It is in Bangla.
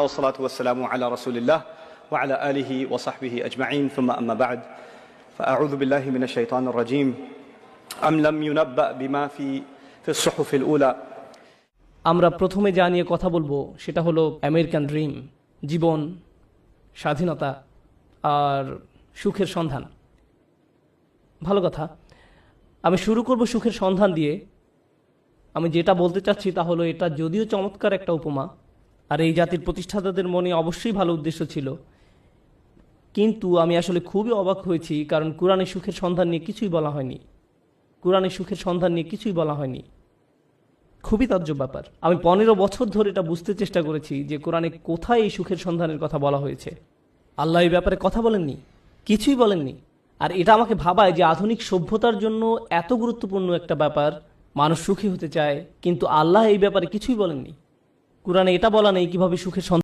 والصلاة والسلام على رسول الله وعلى آله وصحبه أجمعين ثم أما بعد فأعوذ بالله من الشيطان الرجيم أم لم ينبأ بما في الصحف الأولى আমরা প্রথমে যা নিয়ে কথা বলবো সেটা হলো আমেরিকান ড্রিম, জীবন, স্বাধীনতা আর সুখের সন্ধান। ভালো কথা, আমি শুরু করব সুখের সন্ধান দিয়ে। আমি যেটা বলতে চাচ্ছি তা হলো, এটা যদিও চমৎকার একটা উপমা, আর এই জাতির প্রতিষ্ঠাতাদের মনে অবশ্যই ভালো উদ্দেশ্য ছিল, কিন্তু আমি আসলে খুবই অবাক হয়েছি, কারণ কোরআনে সুখের সন্ধান নিয়ে কিছুই বলা হয়নি। কোরআনে সুখের সন্ধান নিয়ে কিছুই বলা হয়নি। খুবই তাজ্জব ব্যাপার। আমি 15 বছর ধরে এটা বুঝতে চেষ্টা করেছি যে কোরআনে কোথায় এই সুখের সন্ধানের কথা বলা হয়েছে। আল্লাহ এই ব্যাপারে কথা বলেননি, কিছুই বলেননি। আর এটা আমাকে ভাবায় যে আধুনিক সভ্যতার জন্য এত গুরুত্বপূর্ণ একটা ব্যাপার, মানুষ সুখী হতে চায়, কিন্তু আল্লাহ এই ব্যাপারে কিছুই বলেননি। কোরআনে এটা বলা নেই কিভাবে সুখের সন্ধান